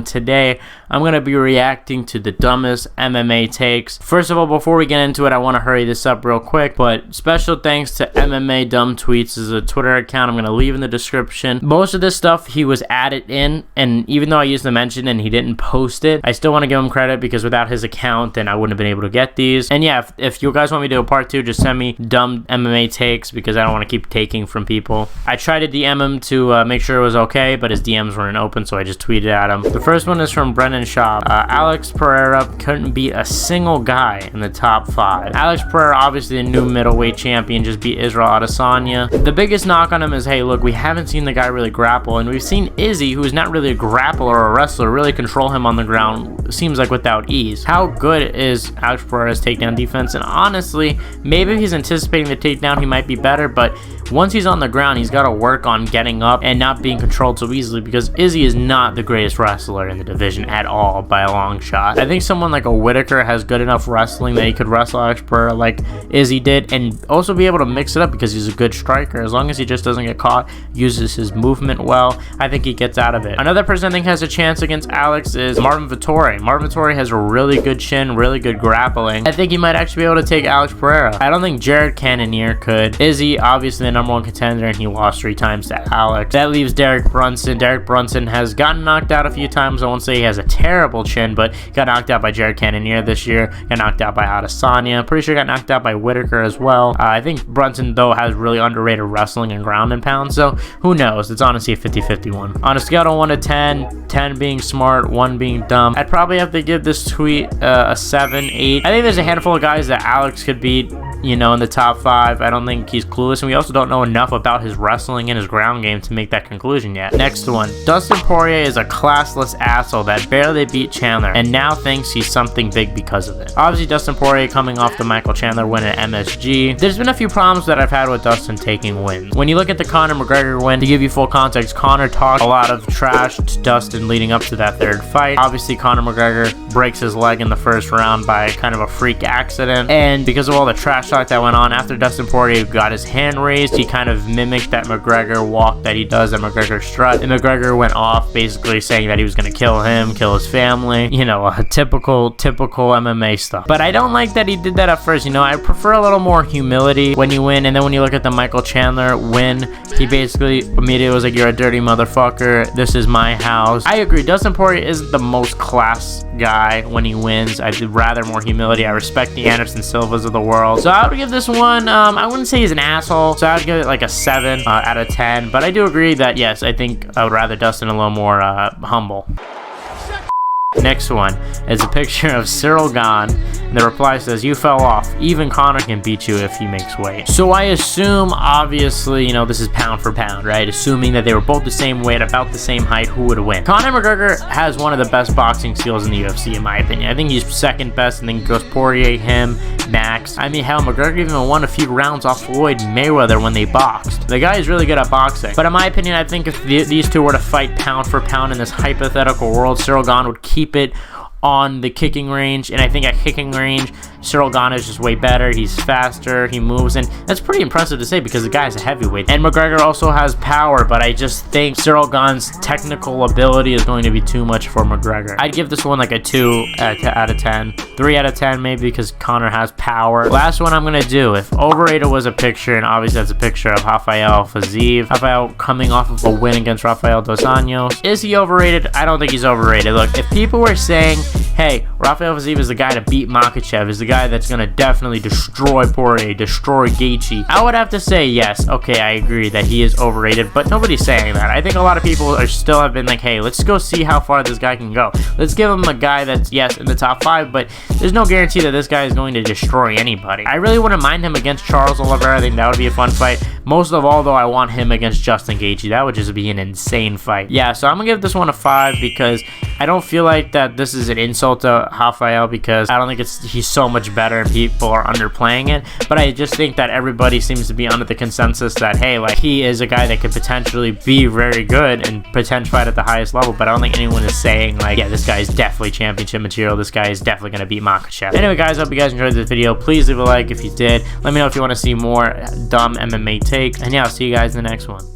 Today, I'm going to be reacting to the dumbest MMA takes. First of all, before we get into it, I want to hurry this up real quick, but special thanks to MMA Dumb Tweets. This is a Twitter account I'm going to leave in the description. Most of this stuff he was added in, and even though I used to mention and he didn't post it, I still want to give him credit because without his account, then I wouldn't have been able to get these. And yeah, if you guys want me to do a part 2, just send me dumb MMA takes because I don't want to keep taking from people. I tried to DM him to make sure it was okay, but his DMs weren't open, so I just tweeted at him. The first one is from Brennan Schaub. Alex Pereira couldn't beat a single guy in the top 5. Alex Pereira, obviously the new middleweight champion, just beat Ciryl Gane. The biggest knock on him is, hey, look, we haven't seen the guy really grapple, and we've seen Izzy, who's not really a grappler or a wrestler, really control him on the ground, seems like without ease. How good is Alex Pereira's takedown defense? And honestly, maybe if he's anticipating the takedown, he might be better, but once he's on the ground, he's got to work on getting up and not being controlled so easily because Izzy is not the greatest wrestler in the division at all by a long shot. I think someone like a Whitaker has good enough wrestling that he could wrestle Alex Pereira like Izzy did and also be able to mix it up because he's a good striker. As long as he just doesn't get caught, uses his movement well, I think he gets out of it. Another person I think has a chance against Alex is Marvin Vettori. Marvin Vettori has a really good chin, really good grappling. I think he might actually be able to take Alex Pereira. I don't think Jared Cannonier could. Izzy, obviously the #1 contender, and he lost 3 times to Alex. That leaves Derek Brunson. Derek Brunson has gotten knocked out a few times. I won't say he has a terrible chin, but got knocked out by Jared Cannonier this year, got knocked out by Adesanya. Pretty sure got knocked out by Whitaker as well. I think Brunson, though, has really underrated wrestling and ground and pound, so who knows? It's honestly a 50-50 one. On a scale of 1 to 10, 10 being smart, 1 being dumb, I'd probably have to give this tweet a 7, 8. I think there's a handful of guys that Alex could beat, you know, in the top 5. I don't think he's clueless, and we also don't know enough about his wrestling and his ground game to make that conclusion yet. Next one. Dustin Poirier is a classless asshole that barely beat Chandler and now thinks he's something big because of it. Obviously, Dustin Poirier coming off the Michael Chandler win at MSG. There's been a few problems that I've had with Dustin taking wins. When you look at the Conor McGregor win, to give you full context, Conor talked a lot of trash to Dustin leading up to that 3rd fight. Obviously, Conor McGregor breaks his leg in the 1st round by kind of a freak accident, and because of all the trash talk that went on after Dustin Poirier got his hand raised, he kind of mimicked that McGregor walk that he does, that McGregor strut, and McGregor went off basically saying that he was going to kill him, kill his family, you know, a typical MMA stuff. But I don't like that he did that at first. You know, I prefer a little more humility when you win. And then when you look at the Michael Chandler win, he basically immediately was like, you're a dirty motherfucker, this is my house. I agree, Dustin Poirier isn't the most class guy when he wins. I'd rather more humility. I respect the Anderson Silvas of the world, so I would give this one, I wouldn't say he's an asshole, so I would give it like a 7 out of 10, but I do agree that yes, I think I would rather Dustin a little more humble. Next one is a picture of Ciryl Gane, and the reply says, you fell off. Even Conor can beat you if he makes weight. So I assume, obviously, you know, this is pound for pound, right? Assuming that they were both the same weight, about the same height, who would win? Conor McGregor has one of the best boxing skills in the UFC, in my opinion. I think he's 2nd best, and then goes Poirier, him, Max. I mean, hell, McGregor even won a few rounds off Floyd Mayweather when they boxed. The guy is really good at boxing. But in my opinion, I think if these two were to fight pound for pound in this hypothetical world, Ciryl Gane would keep it on the kicking range, and I think at kicking range, Ciryl Gane is just way better. He's faster, he moves, and that's pretty impressive to say because the guy's a heavyweight. And McGregor also has power, but I just think Ciryl Gane's technical ability is going to be too much for McGregor. I'd give this one like a 2 out of 10. 3 out of 10 maybe because Conor has power. Last one I'm going to do, if overrated was a picture, and obviously that's a picture of Rafael Fiziev. Rafael coming off of a win against Rafael Dos Anjos. Is he overrated? I don't think he's overrated. Look, if people were saying, hey, Rafael Fiziev is the guy to beat Makhachev, is the guy that's going to definitely destroy Poirier, destroy Gaethje, I would have to say yes, okay, I agree that he is overrated, but nobody's saying that. I think a lot of people are still have been like, hey, let's go see how far this guy can go. Let's give him a guy that's, yes, in the top 5, but there's no guarantee that this guy is going to destroy anybody. I really wouldn't mind him against Charles Oliveira. I think that would be a fun fight. Most of all, though, I want him against Justin Gaethje. That would just be an insane fight. Yeah, so I'm going to give this one a 5 because I don't feel like that this is an insult to Rafael because I don't think he's so much better and people are underplaying it, but I just think that everybody seems to be under the consensus that, hey, like, he is a guy that could potentially be very good and potentially fight at the highest level, but I don't think anyone is saying, like, yeah, this guy is definitely championship material, this guy is definitely going to beat Makhachev. Anyway, guys, hope you guys enjoyed this video. Please leave a like if you did. Let me know if you want to see more dumb MMA takes, and yeah, I'll see you guys in the next one.